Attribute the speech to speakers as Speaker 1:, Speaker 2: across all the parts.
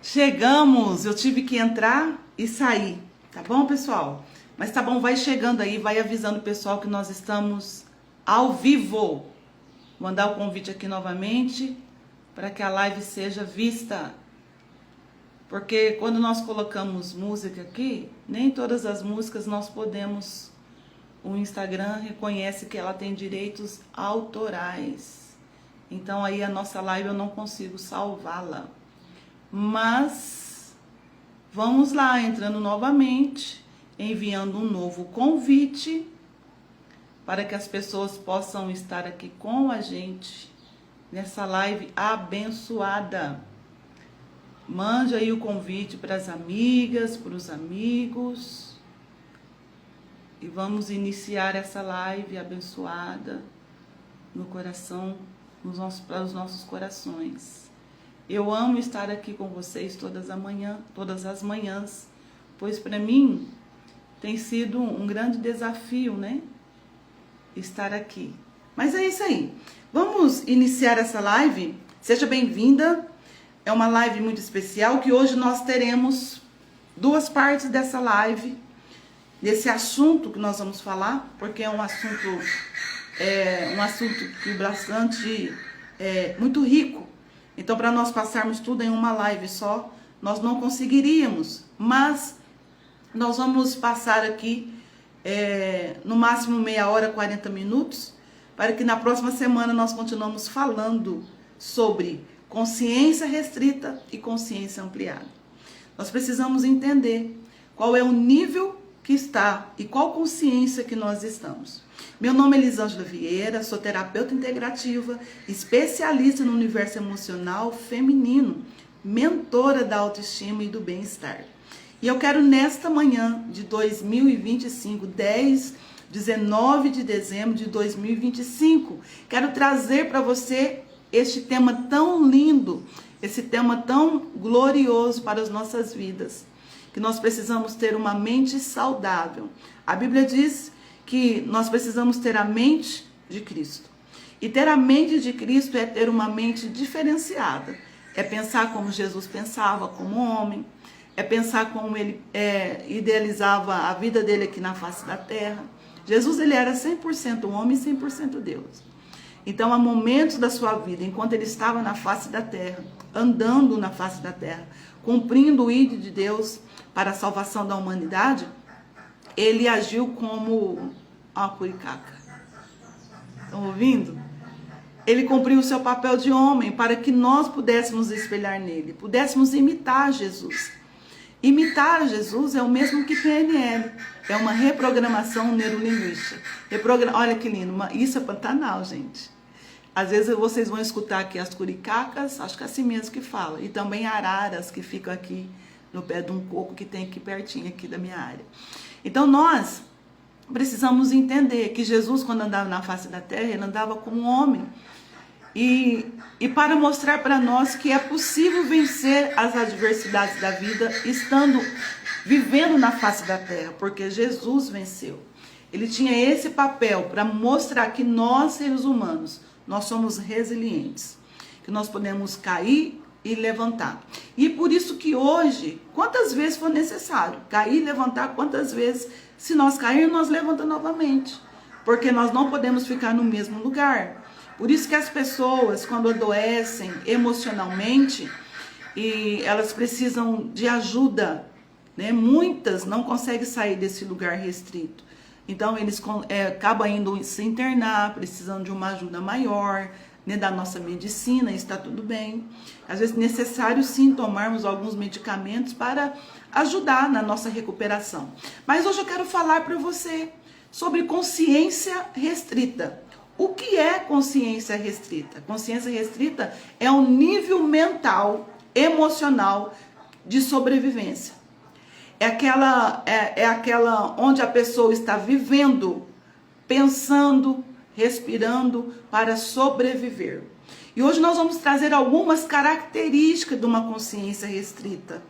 Speaker 1: Chegamos, eu tive que entrar e sair, tá bom, pessoal? Mas tá bom, vai chegando aí, vai avisando o pessoal que nós estamos ao vivo. Vou mandar o convite aqui novamente para que a live seja vista. Porque quando nós colocamos música aqui, nem todas as músicas nós podemos... O Instagram reconhece que ela tem direitos autorais. Então aí a nossa live eu não consigo salvá-la. Mas vamos lá, entrando novamente, enviando um novo convite para que as pessoas possam estar aqui com a gente nessa live abençoada. Mande aí o convite para as amigas, para os amigos. E vamos iniciar essa live abençoada no coração, para os nossos corações. Eu amo estar aqui com vocês todas as manhãs, pois para mim tem sido um grande desafio, né? Estar aqui. Mas é isso aí. Vamos iniciar essa live. Seja bem-vinda. É uma live muito especial que hoje nós teremos duas partes dessa live, desse assunto que nós vamos falar, porque é um assunto que bastante muito rico. Então, para nós passarmos tudo em uma live só, nós não conseguiríamos. Mas nós vamos passar aqui no máximo meia hora, 40 minutos, para que na próxima semana nós continuemos falando sobre consciência restrita e consciência ampliada. Nós precisamos entender qual é o nível que está e qual consciência que nós estamos. Meu nome é Elisângela Vieira, sou terapeuta integrativa, especialista no universo emocional feminino, mentora da autoestima e do bem-estar. E eu quero nesta manhã de 2025, 19 de dezembro de 2025, quero trazer para você este tema tão lindo, esse tema tão glorioso para as nossas vidas, que nós precisamos ter uma mente saudável. A Bíblia diz que nós precisamos ter a mente de Cristo. E ter a mente de Cristo é ter uma mente diferenciada. É pensar como Jesus pensava, como homem. É pensar como ele idealizava a vida dele aqui na face da terra. Jesus, ele era 100% homem e 100% Deus. Então, há momentos da sua vida, enquanto ele estava na face da terra, andando na face da terra, cumprindo o ídolo de Deus para a salvação da humanidade, ele agiu como uma curicaca. Estão ouvindo? Ele cumpriu o seu papel de homem para que nós pudéssemos espelhar nele, pudéssemos imitar Jesus. Imitar Jesus é o mesmo que PNL, é uma reprogramação neurolinguística. Olha que lindo, isso é Pantanal, gente. Às vezes vocês vão escutar aqui as curicacas, acho que é assim mesmo que fala, e também araras que ficam aqui no pé de um coco que tem aqui pertinho aqui da minha área. Então nós precisamos entender que Jesus, quando andava na face da terra, ele andava como um homem. E para mostrar para nós que é possível vencer as adversidades da vida vivendo na face da terra, porque Jesus venceu. Ele tinha esse papel para mostrar que nós, seres humanos, nós somos resilientes, que nós podemos cair e levantar. E por isso que hoje, quantas vezes for necessário, cair e levantar, quantas vezes, se nós cairmos, nós levantamos novamente, porque nós não podemos ficar no mesmo lugar. Por isso que as pessoas, quando adoecem emocionalmente, e elas precisam de ajuda, né? Muitas não conseguem sair desse lugar restrito. Então, eles acabam indo se internar, precisando de uma ajuda maior, né, da nossa medicina, está tudo bem. Às vezes é necessário sim tomarmos alguns medicamentos para ajudar na nossa recuperação. Mas hoje eu quero falar para você sobre consciência restrita. O que é consciência restrita? Consciência restrita é um nível mental, emocional de sobrevivência. É aquela onde a pessoa está vivendo, pensando, respirando para sobreviver. E hoje nós vamos trazer algumas características de uma consciência restrita.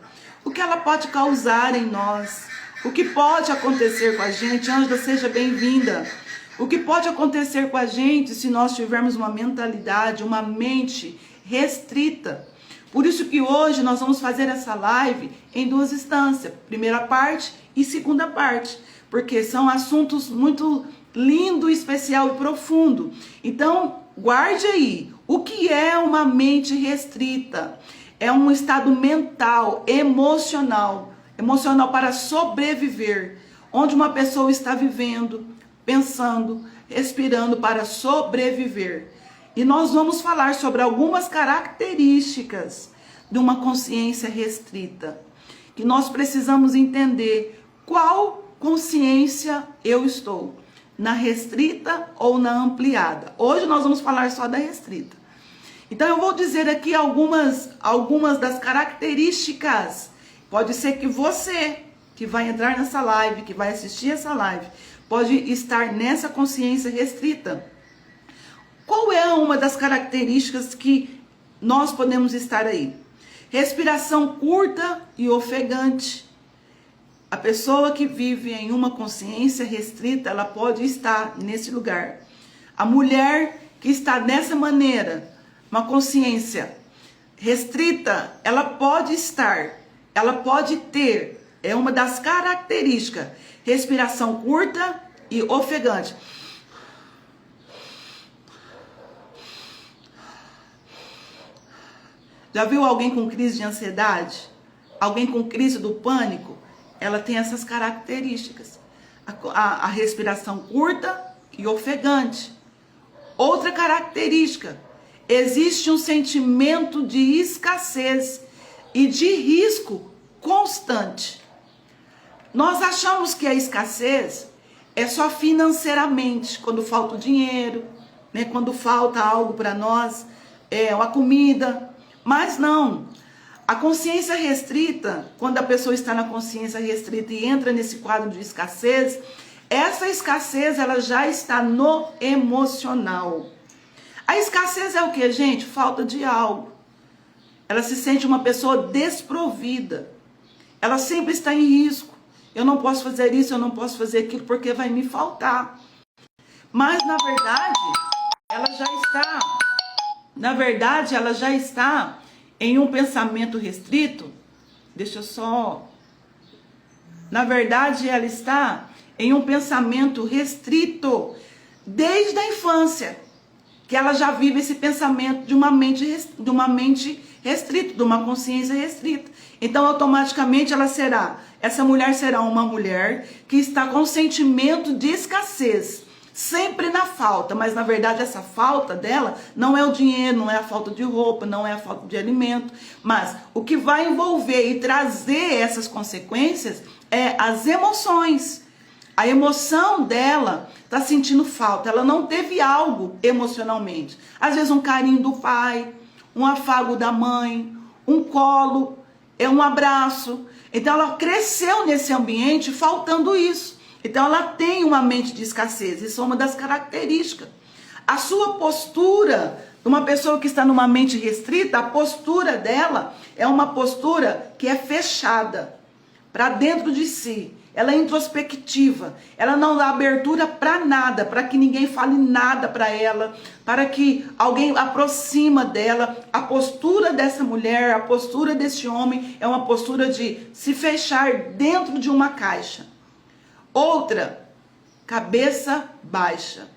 Speaker 1: O que ela pode causar em nós, o que pode acontecer com a gente. Ângela, seja bem-vinda. O que pode acontecer com a gente se nós tivermos uma mentalidade, uma mente restrita. Por isso que hoje nós vamos fazer essa live em duas instâncias, primeira parte e segunda parte, porque são assuntos muito lindo, especial e profundo. Então, guarde aí, o que é uma mente restrita? É um estado mental, emocional para sobreviver, onde uma pessoa está vivendo, pensando, respirando para sobreviver. E nós vamos falar sobre algumas características de uma consciência restrita, que nós precisamos entender qual consciência eu estou, na restrita ou na ampliada. Hoje nós vamos falar só da restrita. Então eu vou dizer aqui algumas das características. Pode ser que você que vai entrar nessa live, que vai assistir essa live, pode estar nessa consciência restrita. Qual é uma das características que nós podemos estar aí? Respiração curta e ofegante. A pessoa que vive em uma consciência restrita, ela pode estar nesse lugar. A mulher que está dessa maneira, uma consciência restrita, ela pode ter, é uma das características, respiração curta e ofegante. Já viu alguém com crise de ansiedade? Alguém com crise do pânico? Ela tem essas características. A respiração curta e ofegante. Outra característica, existe um sentimento de escassez e de risco constante. Nós achamos que a escassez é só financeiramente, quando falta o dinheiro, né? Quando falta algo para nós, uma comida. Mas não. A consciência restrita, quando a pessoa está na consciência restrita e entra nesse quadro de escassez, essa escassez ela já está no emocional. A escassez é o que, gente? Falta de algo. Ela se sente uma pessoa desprovida. Ela sempre está em risco. Eu não posso fazer isso, eu não posso fazer aquilo porque vai me faltar. Mas na verdade, ela já está em um pensamento restrito. Na verdade, ela está em um pensamento restrito desde a infância, que ela já vive esse pensamento de uma mente restrita, de uma consciência restrita. Então, automaticamente, essa mulher será uma mulher que está com sentimento de escassez, sempre na falta, mas na verdade essa falta dela não é o dinheiro, não é a falta de roupa, não é a falta de alimento, mas o que vai envolver e trazer essas consequências é as emoções. A emoção dela está sentindo falta, ela não teve algo emocionalmente. Às vezes um carinho do pai, um afago da mãe, um colo, um abraço. Então ela cresceu nesse ambiente faltando isso. Então ela tem uma mente de escassez, isso é uma das características. A sua postura, uma pessoa que está numa mente restrita, a postura dela é uma postura que é fechada para dentro de si. Ela é introspectiva, ela não dá abertura para nada, para que ninguém fale nada para ela, para que alguém aproxima dela. A postura dessa mulher, a postura desse homem é uma postura de se fechar dentro de uma caixa. Outra, cabeça baixa,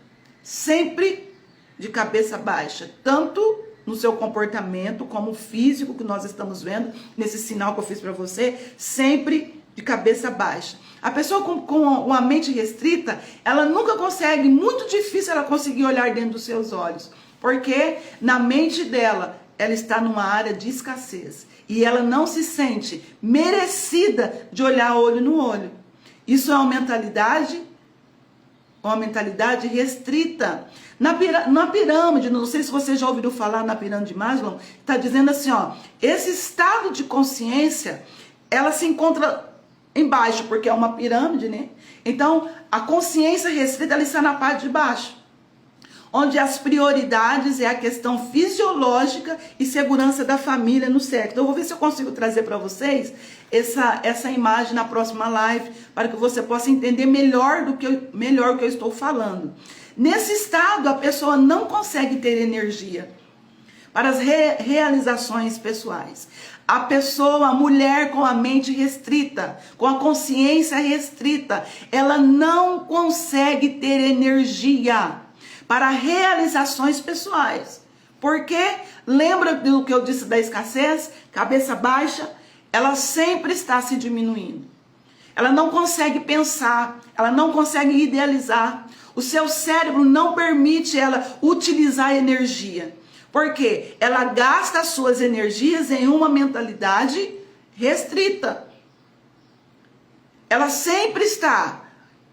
Speaker 1: sempre de cabeça baixa, tanto no seu comportamento como físico que nós estamos vendo, nesse sinal que eu fiz para você, sempre de cabeça baixa. A pessoa com uma mente restrita, ela nunca consegue, muito difícil ela conseguir olhar dentro dos seus olhos, porque na mente dela, ela está numa área de escassez e ela não se sente merecida de olhar olho no olho. Isso é uma mentalidade restrita. Na pirâmide, não sei se você já ouviu falar na pirâmide de Maslow, está dizendo assim, esse estado de consciência, ela se encontra embaixo, porque é uma pirâmide, né? Então, a consciência restrita, ela está na parte de baixo, onde as prioridades é a questão fisiológica e segurança da família no certo. Então, eu vou ver se eu consigo trazer para vocês essa imagem na próxima live, para que você possa entender melhor o que eu estou falando. Nesse estado, a pessoa não consegue ter energia. para as realizações pessoais. A pessoa, a mulher com a mente restrita, com a consciência restrita, ela não consegue ter energia para realizações pessoais. Porque, lembra do que eu disse da escassez? Cabeça baixa, ela sempre está se diminuindo. Ela não consegue pensar, ela não consegue idealizar. O seu cérebro não permite ela utilizar energia. Porque ela gasta as suas energias em uma mentalidade restrita. Ela sempre está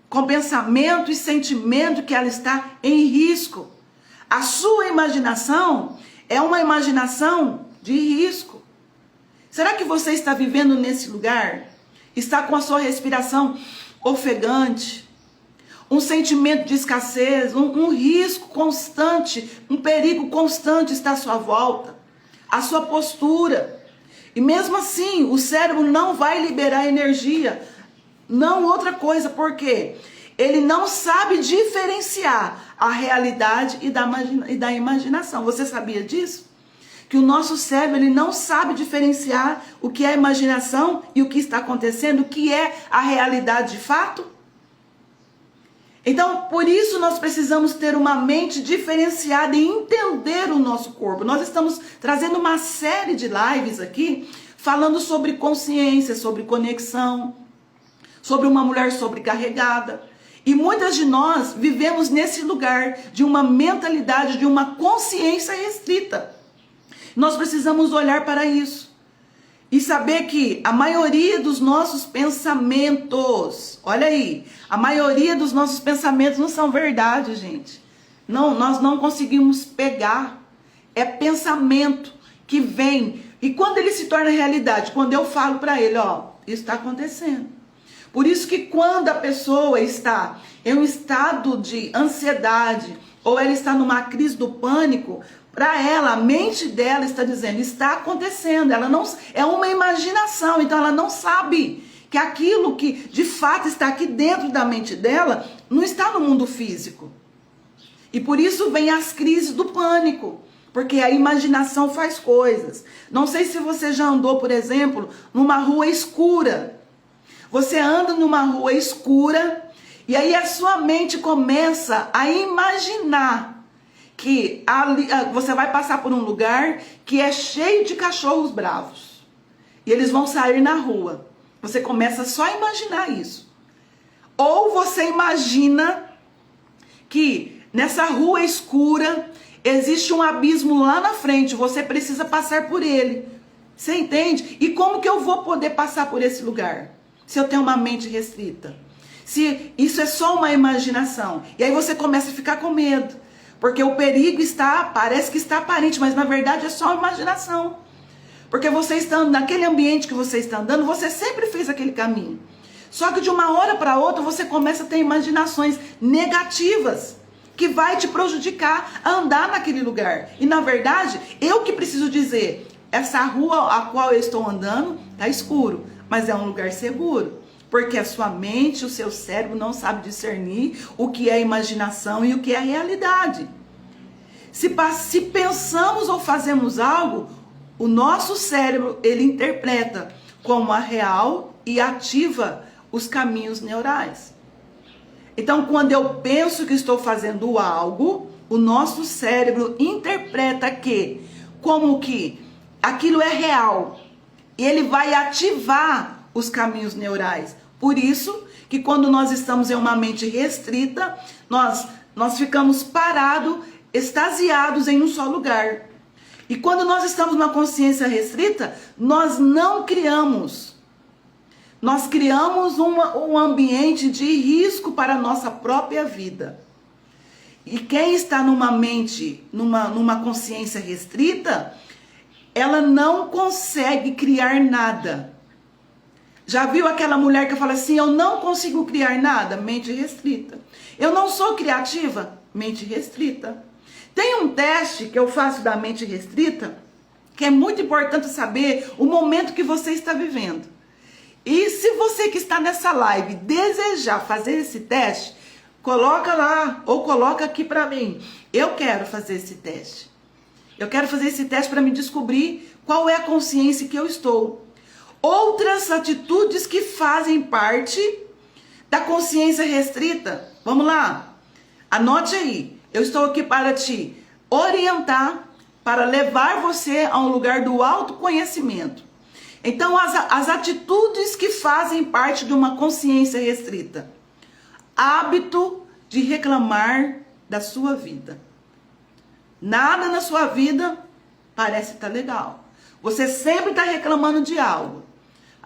Speaker 1: com pensamento e sentimento que ela está em risco. A sua imaginação é uma imaginação de risco. Será que você está vivendo nesse lugar? Está com a sua respiração ofegante? Um sentimento de escassez, um risco constante, um perigo constante está à sua volta, a sua postura. E mesmo assim, o cérebro não vai liberar energia, não outra coisa, porque ele não sabe diferenciar a realidade e da imaginação. Você sabia disso? Que o nosso cérebro ele não sabe diferenciar o que é imaginação e o que está acontecendo, o que é a realidade de fato? Então, por isso nós precisamos ter uma mente diferenciada e entender o nosso corpo. Nós estamos trazendo uma série de lives aqui, falando sobre consciência, sobre conexão, sobre uma mulher sobrecarregada. E muitas de nós vivemos nesse lugar de uma mentalidade, de uma consciência restrita. Nós precisamos olhar para isso. E saber que a maioria dos nossos pensamentos, olha aí, a maioria dos nossos pensamentos não são verdade, gente. Não, nós não conseguimos pegar. É pensamento que vem. E quando ele se torna realidade? Quando eu falo para ele, ó, isso está acontecendo. Por isso que quando a pessoa está em um estado de ansiedade, ou ela está numa crise do pânico, para ela, a mente dela está dizendo, está acontecendo, ela não, é uma imaginação, então ela não sabe que aquilo que de fato está aqui dentro da mente dela, não está no mundo físico. E por isso vem as crises do pânico, porque a imaginação faz coisas. Não sei se você já andou, por exemplo, numa rua escura. Você anda numa rua escura, e aí a sua mente começa a imaginar que ali, você vai passar por um lugar que é cheio de cachorros bravos. E eles vão sair na rua. Você começa só a imaginar isso. Ou você imagina que nessa rua escura existe um abismo lá na frente. Você precisa passar por ele. Você entende? E como que eu vou poder passar por esse lugar? Se eu tenho uma mente restrita. Se isso é só uma imaginação. E aí você começa a ficar com medo. Porque o perigo parece que está aparente, mas na verdade é só uma imaginação. Porque você estando naquele ambiente que você está andando, você sempre fez aquele caminho. Só que de uma hora para outra você começa a ter imaginações negativas que vai te prejudicar a andar naquele lugar. E na verdade, eu que preciso dizer, essa rua a qual eu estou andando está escuro, mas é um lugar seguro. Porque a sua mente, o seu cérebro não sabe discernir o que é imaginação e o que é realidade. Se pensamos ou fazemos algo, o nosso cérebro, ele interpreta como a real e ativa os caminhos neurais. Então, quando eu penso que estou fazendo algo, o nosso cérebro interpreta como que aquilo é real. E ele vai ativar os caminhos neurais. Por isso que quando nós estamos em uma mente restrita, nós ficamos parados, extasiados em um só lugar. E quando nós estamos numa consciência restrita, nós não criamos. Nós criamos um ambiente de risco para a nossa própria vida. E quem está numa mente, numa consciência restrita, ela não consegue criar nada. Já viu aquela mulher que fala assim, eu não consigo criar nada? Mente restrita. Eu não sou criativa? Mente restrita. Tem um teste que eu faço da mente restrita, que é muito importante saber o momento que você está vivendo. E se você que está nessa live desejar fazer esse teste, coloca lá, ou coloca aqui para mim. Eu quero fazer esse teste. Eu quero fazer esse teste para me descobrir qual é a consciência que eu estou. Outras atitudes que fazem parte da consciência restrita. Vamos lá. Anote aí. Eu estou aqui para te orientar, para levar você a um lugar do autoconhecimento. Então, as atitudes que fazem parte de uma consciência restrita. Hábito de reclamar da sua vida. Nada na sua vida parece estar legal. Você sempre está reclamando de algo.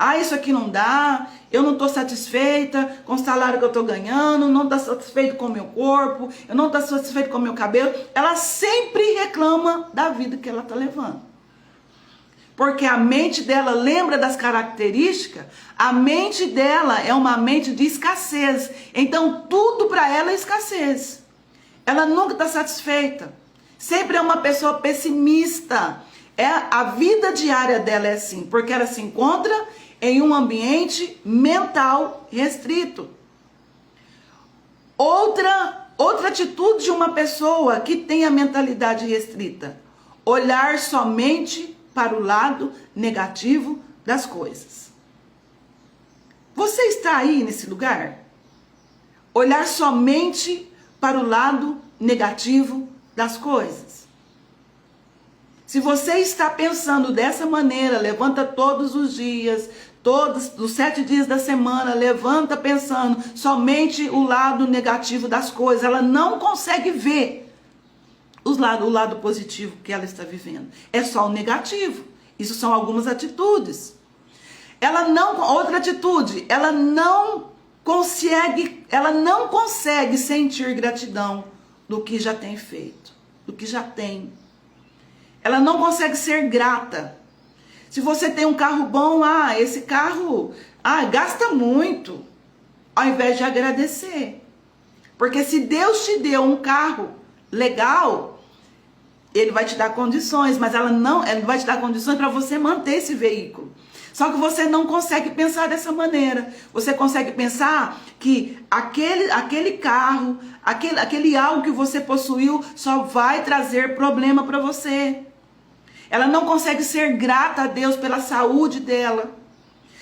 Speaker 1: Ah, isso aqui não dá, eu não estou satisfeita com o salário que eu estou ganhando, não estou satisfeito com o meu corpo, eu não estou satisfeito com o meu cabelo. Ela sempre reclama da vida que ela está levando. Porque a mente dela lembra das características, a mente dela é uma mente de escassez. Então tudo para ela é escassez. Ela nunca está satisfeita. Sempre é uma pessoa pessimista. A vida diária dela é assim, porque ela se encontra em um ambiente mental restrito. Outra atitude de uma pessoa que tem a mentalidade restrita: olhar somente para o lado negativo das coisas. Você está aí nesse lugar? Olhar somente para o lado negativo das coisas. Se você está pensando dessa maneira, levanta todos os dias, todos os 7 dias da semana, levanta pensando somente o lado negativo das coisas. Ela não consegue ver o lado positivo que ela está vivendo. É só o negativo. Isso são algumas atitudes. Outra atitude, ela não consegue sentir gratidão do que já tem feito, do que já tem. Ela não consegue ser grata. Se você tem um carro bom, esse carro gasta muito, ao invés de agradecer. Porque se Deus te deu um carro legal, Ele vai te dar condições, mas Ele não vai te dar condições para você manter esse veículo. Só que você não consegue pensar dessa maneira. Você consegue pensar que aquele carro, aquele algo que você possuiu só vai trazer problema para você. Ela não consegue ser grata a Deus pela saúde dela.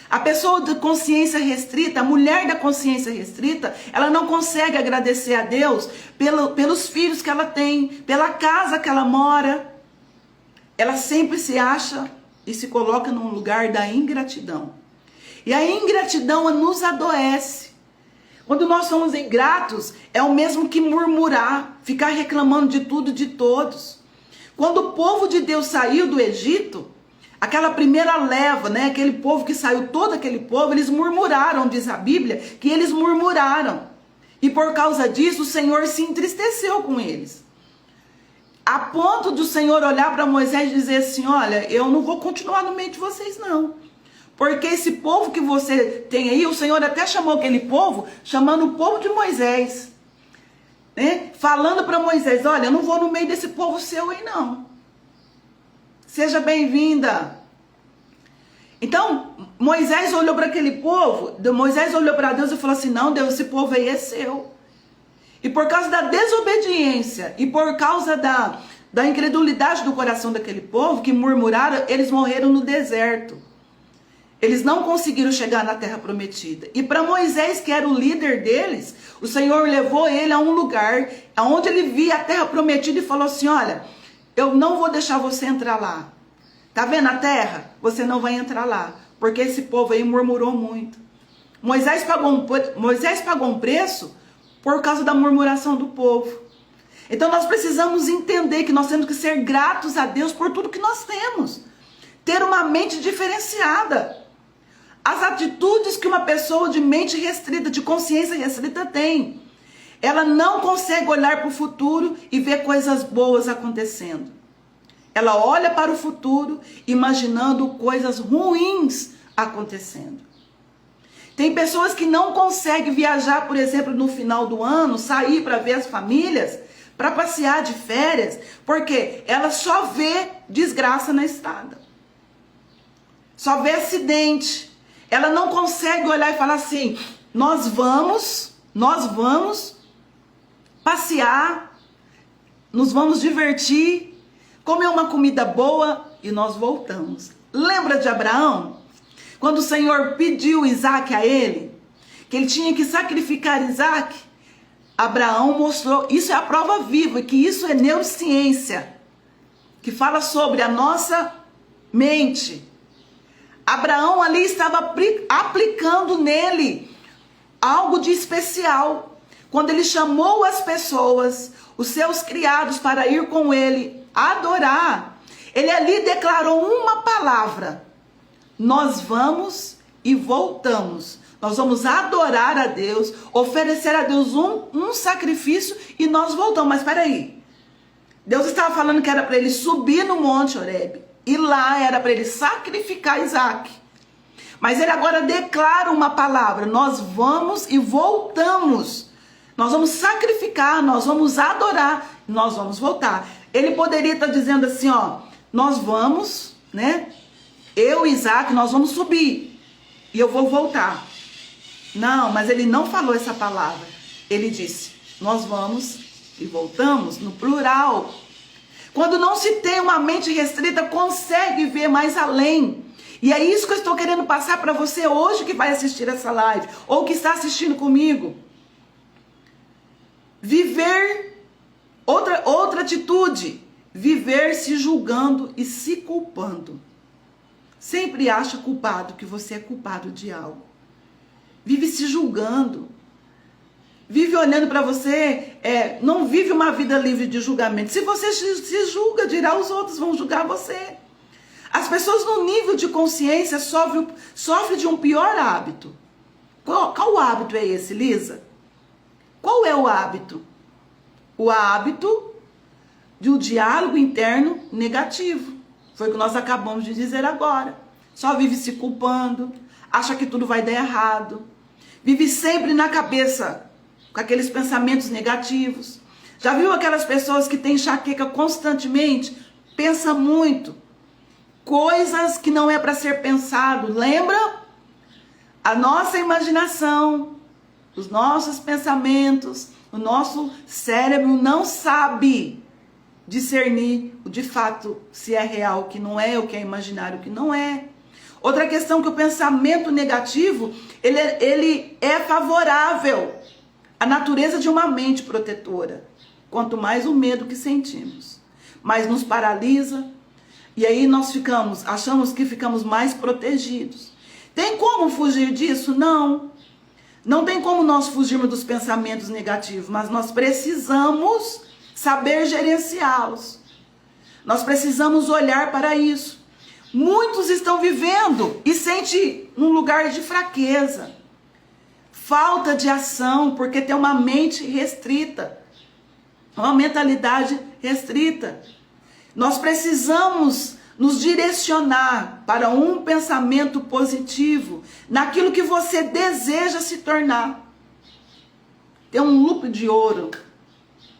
Speaker 1: A pessoa de consciência restrita, a mulher da consciência restrita, ela não consegue agradecer a Deus pelos filhos que ela tem, pela casa que ela mora. Ela sempre se acha e se coloca num lugar da ingratidão. E a ingratidão nos adoece. Quando nós somos ingratos, é o mesmo que murmurar, ficar reclamando de tudo e de todos. Quando o povo de Deus saiu do Egito, aquela primeira leva, aquele povo que saiu, todo aquele povo, eles murmuraram, diz a Bíblia, que eles murmuraram. E por causa disso, o Senhor se entristeceu com eles. A ponto do Senhor olhar para Moisés e dizer assim: olha, eu não vou continuar no meio de vocês não. Porque esse povo que você tem aí, o Senhor até chamou aquele povo, chamando o povo de Moisés. Falando para Moisés: olha, eu não vou no meio desse povo seu aí não. Seja bem-vinda. Então, Moisés olhou para aquele povo, Moisés olhou para Deus e falou assim: não, Deus, esse povo aí é seu. E por causa da desobediência e por causa da incredulidade do coração daquele povo que murmuraram, eles morreram no deserto. Eles não conseguiram chegar na terra prometida. E para Moisés, que era o líder deles, o Senhor levou ele a um lugar onde ele via a terra prometida e falou assim: olha, eu não vou deixar você entrar lá. Tá vendo a terra? Você não vai entrar lá, porque esse povo aí murmurou muito. Moisés pagou um preço por causa da murmuração do povo. Então nós precisamos entender que nós temos que ser gratos a Deus por tudo que nós temos. Ter uma mente diferenciada. As atitudes que uma pessoa de mente restrita, de consciência restrita tem. Ela não consegue olhar para o futuro e ver coisas boas acontecendo. Ela olha para o futuro imaginando coisas ruins acontecendo. Tem pessoas que não conseguem viajar, por exemplo, no final do ano, sair para ver as famílias, para passear de férias, porque ela só vê desgraça na estrada. Só vê acidente. Ela não consegue olhar e falar assim: nós vamos passear, nos vamos divertir, comer uma comida boa e nós voltamos. Lembra de Abraão? Quando o Senhor pediu Isaac a ele, que ele tinha que sacrificar Isaac, Abraão mostrou, isso é a prova viva, que isso é neurociência, que fala sobre a nossa mente. Abraão ali estava aplicando nele algo de especial. Quando ele chamou as pessoas, os seus criados, para ir com ele adorar, ele ali declarou uma palavra: nós vamos e voltamos. Nós vamos adorar a Deus, oferecer a Deus um sacrifício e nós voltamos. Mas espera aí, Deus estava falando que era para ele subir no Monte Horebe, e lá era para ele sacrificar Isaac. Mas ele agora declara uma palavra: nós vamos e voltamos. Nós vamos sacrificar, nós vamos adorar, nós vamos voltar. Ele poderia estar dizendo assim, ó, nós vamos, né? Eu e Isaac, nós vamos subir e eu vou voltar. Não, mas ele não falou essa palavra. Ele disse, nós vamos e voltamos, no plural. Quando não se tem uma mente restrita, consegue ver mais além. E é isso que eu estou querendo passar para você hoje que vai assistir essa live, ou que está assistindo comigo. Viver, outra atitude, viver se julgando e se culpando. Sempre acha culpado que você é culpado de algo. Vive se julgando. Vive olhando para você, não vive uma vida livre de julgamento. Se você se julga, dirá, os outros vão julgar você. As pessoas no nível de consciência sofrem de um pior hábito. Qual hábito é esse, Lisa? Qual é o hábito? O hábito de um diálogo interno negativo. Foi o que nós acabamos de dizer agora. Só vive se culpando, acha que tudo vai dar errado. Vive sempre na cabeça com aqueles pensamentos negativos. Já viu aquelas pessoas que têm enxaqueca constantemente? Pensa muito. Coisas que não é para ser pensado. Lembra? A nossa imaginação, os nossos pensamentos, o nosso cérebro não sabe discernir de fato se é real, o que não é, o que é imaginário, o que não é. Outra questão que o pensamento negativo, ele é favorável à natureza de uma mente protetora. Quanto mais o medo que sentimos, mais nos paralisa, e aí nós achamos que ficamos mais protegidos. Tem como fugir disso? Não. Não tem como nós fugirmos dos pensamentos negativos, mas nós precisamos saber gerenciá-los. Nós precisamos olhar para isso. Muitos estão vivendo e sentem um lugar de fraqueza, falta de ação, porque tem uma mente restrita, uma mentalidade restrita. Nós precisamos nos direcionar para um pensamento positivo, naquilo que você deseja se tornar. Tem um loop de ouro,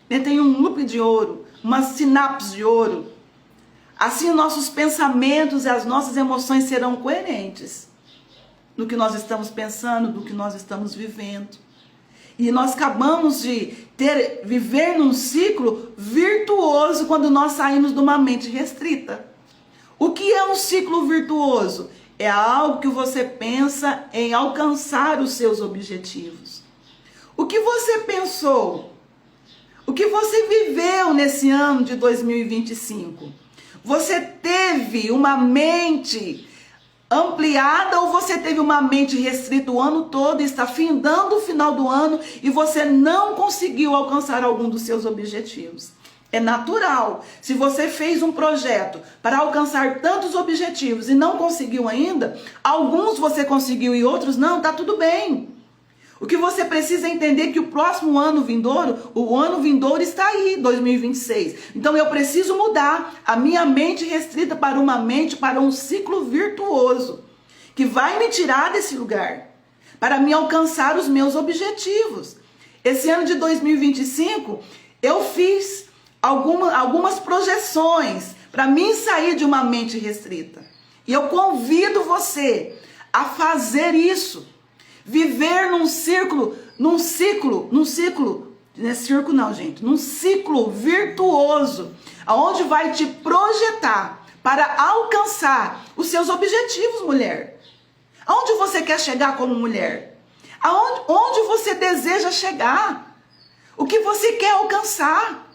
Speaker 1: tem um loop de ouro, uma sinapse de ouro. Assim nossos pensamentos e as nossas emoções serão coerentes no que nós estamos pensando, do que nós estamos vivendo. E nós acabamos de viver num ciclo virtuoso quando nós saímos de uma mente restrita. O que é um ciclo virtuoso? É algo que você pensa em alcançar os seus objetivos. O que você pensou? O que você viveu nesse ano de 2025? Você teve uma mente ampliada ou você teve uma mente restrita o ano todo e está findando o final do ano e você não conseguiu alcançar algum dos seus objetivos? É natural. Se você fez um projeto para alcançar tantos objetivos e não conseguiu ainda, alguns você conseguiu e outros não, tá tudo bem. O que você precisa entender é que o próximo ano vindouro, o ano vindouro está aí, 2026. Então eu preciso mudar a minha mente restrita para uma mente, para um ciclo virtuoso, que vai me tirar desse lugar, para me alcançar os meus objetivos. Esse ano de 2025, eu fiz algumas projeções para mim sair de uma mente restrita. E eu convido você a fazer isso. Viver num ciclo nesse circo não, gente, num ciclo virtuoso, aonde vai te projetar para alcançar os seus objetivos, mulher. Aonde você quer chegar como mulher? Onde você deseja chegar? O que você quer alcançar?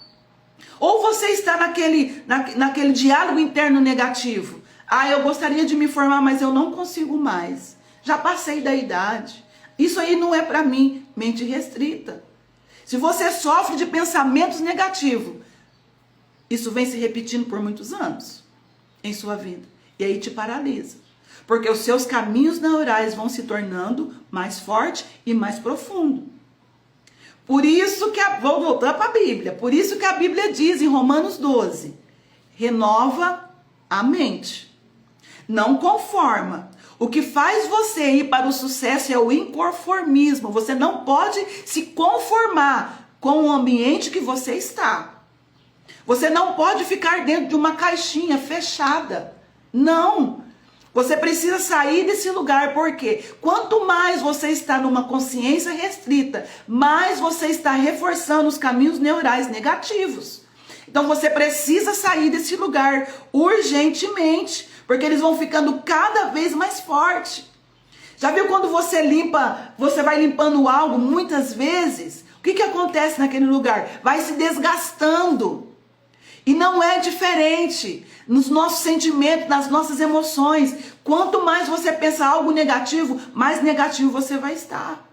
Speaker 1: Ou você está naquele diálogo interno negativo. Ah, eu gostaria de me formar, mas eu não consigo mais. Já passei da idade. Isso aí não é para mim. Mente restrita. Se você sofre de pensamentos negativos, isso vem se repetindo por muitos anos em sua vida. E aí te paralisa. Porque os seus caminhos neurais vão se tornando mais fortes e mais profundos. Por isso que, vou voltar para a Bíblia, por isso que a Bíblia diz em Romanos 12, renova a mente, não conforma. O que faz você ir para o sucesso é o inconformismo, você não pode se conformar com o ambiente que você está. Você não pode ficar dentro de uma caixinha fechada, não. Você precisa sair desse lugar, porque quanto mais você está numa consciência restrita, mais você está reforçando os caminhos neurais negativos. Então você precisa sair desse lugar urgentemente, porque eles vão ficando cada vez mais fortes. Já viu quando você limpa, você vai limpando algo muitas vezes? O que acontece naquele lugar? Vai se desgastando. E não é diferente nos nossos sentimentos, nas nossas emoções. Quanto mais você pensa algo negativo, mais negativo você vai estar.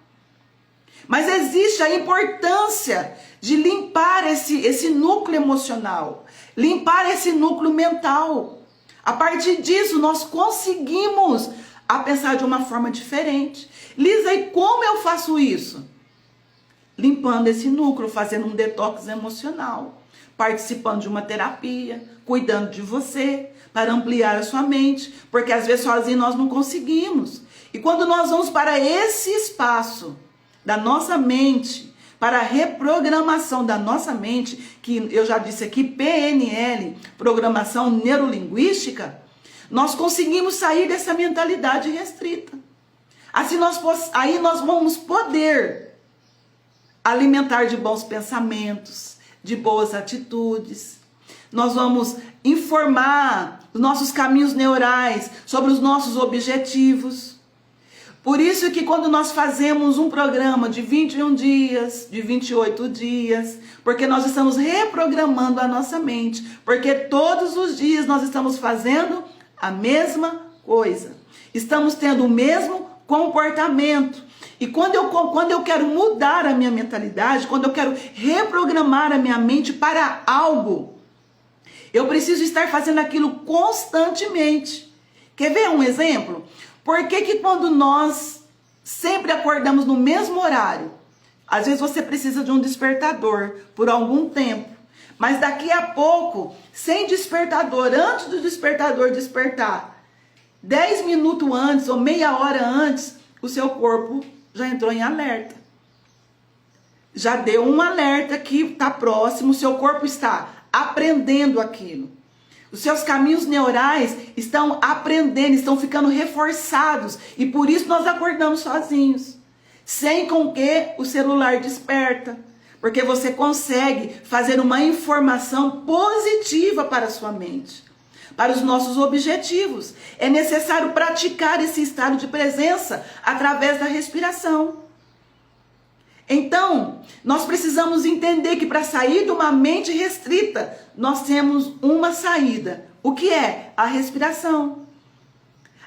Speaker 1: Mas existe a importância de limpar esse núcleo emocional, limpar esse núcleo mental. A partir disso, nós conseguimos a pensar de uma forma diferente. Lisa, e como eu faço isso? Limpando esse núcleo, fazendo um detox emocional, participando de uma terapia, cuidando de você, para ampliar a sua mente, porque às vezes sozinho nós não conseguimos. E quando nós vamos para esse espaço da nossa mente, para a reprogramação da nossa mente, que eu já disse aqui, PNL, Programação Neurolinguística, nós conseguimos sair dessa mentalidade restrita. Assim aí nós vamos poder alimentar de bons pensamentos, de boas atitudes. Nós vamos informar os nossos caminhos neurais sobre os nossos objetivos. Por isso que quando nós fazemos um programa de 21 dias, de 28 dias, porque nós estamos reprogramando a nossa mente, porque todos os dias nós estamos fazendo a mesma coisa. Estamos tendo o mesmo comportamento. E quando eu quero mudar a minha mentalidade, quando eu quero reprogramar a minha mente para algo, eu preciso estar fazendo aquilo constantemente. Quer ver um exemplo? Por que quando nós sempre acordamos no mesmo horário, às vezes você precisa de um despertador por algum tempo, mas daqui a pouco, sem despertador, antes do despertador despertar, 10 minutos antes ou meia hora antes, o seu corpo já entrou em alerta. Já deu um alerta que está próximo, o seu corpo está aprendendo aquilo. Os seus caminhos neurais estão aprendendo, estão ficando reforçados. E por isso nós acordamos sozinhos. Sem com que o celular desperta. Porque você consegue fazer uma informação positiva para a sua mente. Para os nossos objetivos. É necessário praticar esse estado de presença através da respiração. Então, nós precisamos entender que para sair de uma mente restrita, nós temos uma saída. O que é? A respiração.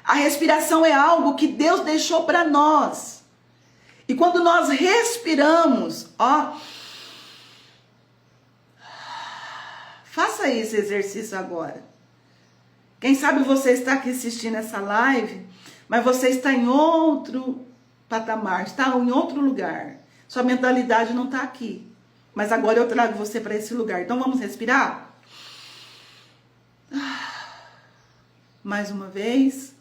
Speaker 1: A respiração é algo que Deus deixou para nós. E quando nós respiramos, faça esse exercício agora. Quem sabe você está aqui assistindo essa live, mas você está em outro patamar, está em outro lugar. Sua mentalidade não está aqui. Mas agora eu trago você para esse lugar. Então vamos respirar? Mais uma vez.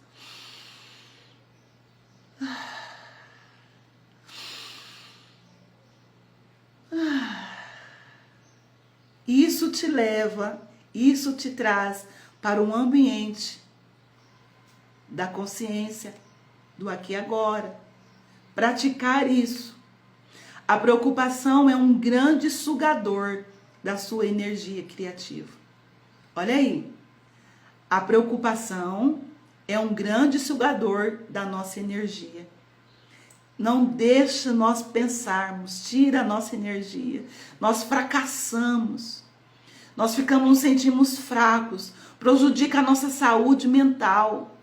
Speaker 1: Isso te leva, isso te traz para um ambiente da consciência, do aqui e agora. Praticar isso. A preocupação é um grande sugador da sua energia criativa. Olha aí. A preocupação é um grande sugador da nossa energia. Não deixa nós pensarmos, tira a nossa energia. Nós fracassamos. Nós nos sentimos fracos, prejudica a nossa saúde mental.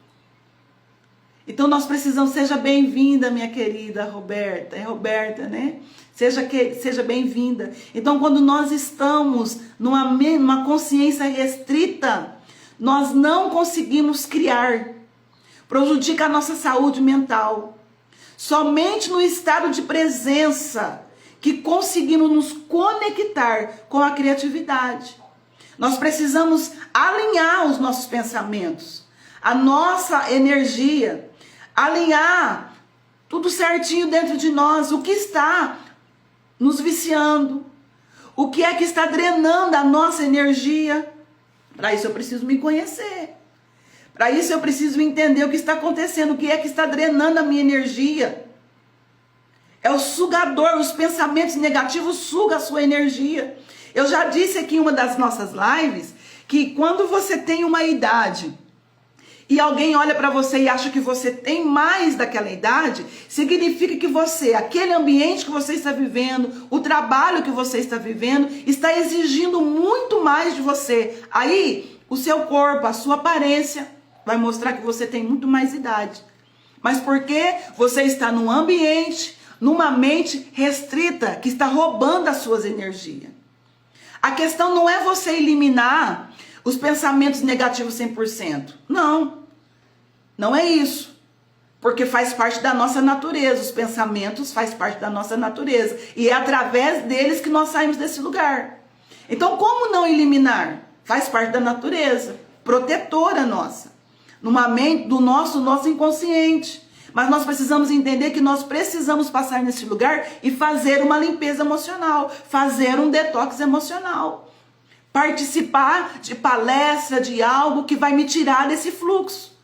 Speaker 1: Então nós precisamos, seja bem-vinda, minha querida Roberta, é Roberta, né? Seja bem-vinda. Então quando nós estamos numa consciência restrita, nós não conseguimos criar, prejudica a nossa saúde mental. Somente no estado de presença que conseguimos nos conectar com a criatividade. Nós precisamos alinhar os nossos pensamentos, a nossa energia, alinhar tudo certinho dentro de nós, o que está nos viciando, o que é que está drenando a nossa energia. Para isso eu preciso me conhecer. Para isso eu preciso entender o que está acontecendo, o que é que está drenando a minha energia. É o sugador, os pensamentos negativos sugam a sua energia. Eu já disse aqui em uma das nossas lives que quando você tem uma idade e alguém olha para você e acha que você tem mais daquela idade, significa que você, aquele ambiente que você está vivendo, o trabalho que você está vivendo, está exigindo muito mais de você. Aí, o seu corpo, a sua aparência vai mostrar que você tem muito mais idade. Mas porque você está num ambiente, numa mente restrita, que está roubando as suas energias. A questão não é você eliminar os pensamentos negativos 100%. Não. Não é isso. Porque faz parte da nossa natureza. Os pensamentos faz parte da nossa natureza. E é através deles que nós saímos desse lugar. Então, como não eliminar? Faz parte da natureza. Protetora nossa. Numa mente do nosso inconsciente. Mas nós precisamos entender que nós precisamos passar nesse lugar e fazer uma limpeza emocional, fazer um detox emocional. Participar de palestra, de algo que vai me tirar desse fluxo.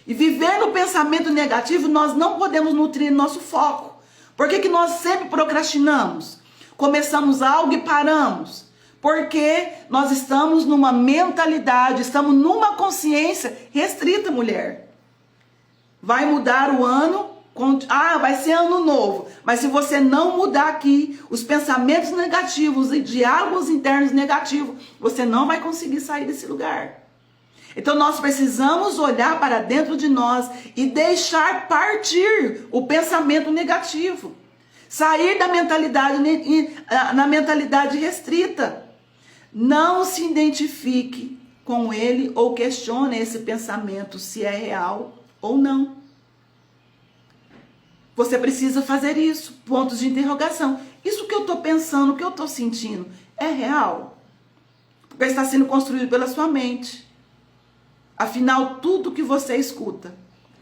Speaker 1: E viver no pensamento negativo, nós não podemos nutrir nosso foco. Por que nós sempre procrastinamos? Começamos algo e paramos. Porque nós estamos numa mentalidade, estamos numa consciência restrita, mulher. Vai mudar o ano, vai ser ano novo. Mas se você não mudar aqui os pensamentos negativos e diálogos internos negativos, você não vai conseguir sair desse lugar. Então nós precisamos olhar para dentro de nós e deixar partir o pensamento negativo. Sair da mentalidade, na mentalidade restrita. Não se identifique com ele ou questione esse pensamento se é real ou não. Você precisa fazer isso. Pontos de interrogação. Isso que eu estou pensando, o que eu estou sentindo, é real? Porque está sendo construído pela sua mente. Afinal, tudo que você escuta,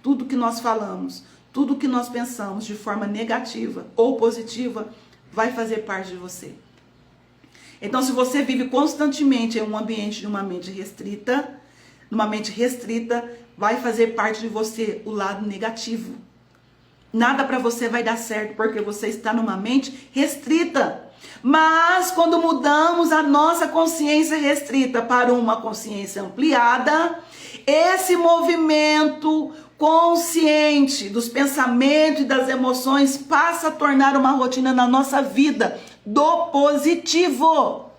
Speaker 1: tudo que nós falamos, tudo que nós pensamos de forma negativa ou positiva, vai fazer parte de você. Então, se você vive constantemente em um ambiente de uma mente restrita, vai fazer parte de você o lado negativo. Nada para você vai dar certo porque você está numa mente restrita. Mas quando mudamos a nossa consciência restrita para uma consciência ampliada, esse movimento consciente dos pensamentos e das emoções passa a tornar uma rotina na nossa vida do positivo.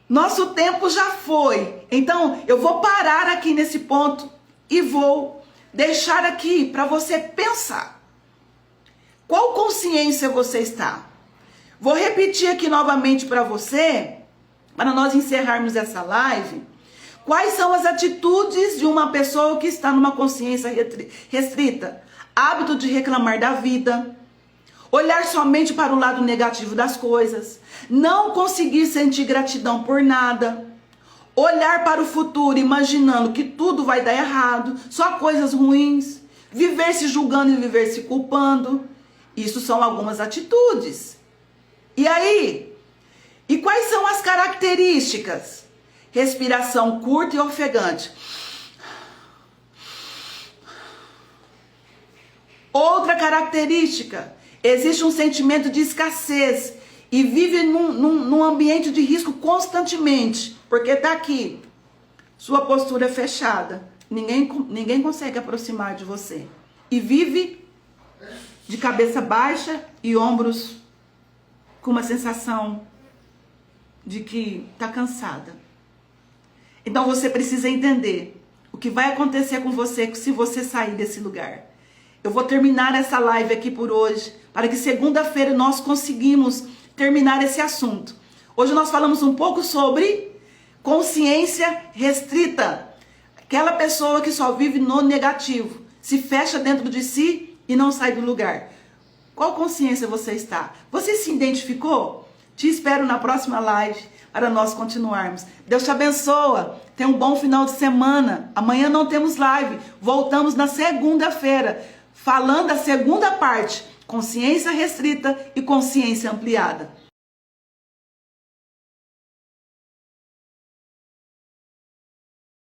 Speaker 1: Nosso tempo já foi. Então, eu vou parar aqui nesse ponto e vou deixar aqui para você pensar. Qual consciência você está? Vou repetir aqui novamente para você, para nós encerrarmos essa live. Quais são as atitudes de uma pessoa que está numa consciência restrita? Hábito de reclamar da vida. Olhar somente para o lado negativo das coisas. Não conseguir sentir gratidão por nada. Olhar para o futuro imaginando que tudo vai dar errado. Só coisas ruins. Viver se julgando e viver se culpando. Isso são algumas atitudes. E aí? E quais são as características? Respiração curta e ofegante. Outra característica, Existe um sentimento de escassez e vive num ambiente de risco constantemente, porque está aqui, sua postura é fechada, ninguém consegue aproximar de você, e vive de cabeça baixa e ombros com uma sensação de que está cansada. Então você precisa entender o que vai acontecer com você se você sair desse lugar. Eu vou terminar essa live aqui por hoje, para que segunda-feira nós conseguimos terminar esse assunto. Hoje nós falamos um pouco sobre consciência restrita. Aquela pessoa que só vive no negativo, se fecha dentro de si e não sai do lugar. Qual consciência você está? Você se identificou? Te espero na próxima live para nós continuarmos. Deus te abençoa. Tenha um bom final de semana. Amanhã não temos live. Voltamos na segunda-feira, falando a segunda parte, consciência restrita e consciência ampliada.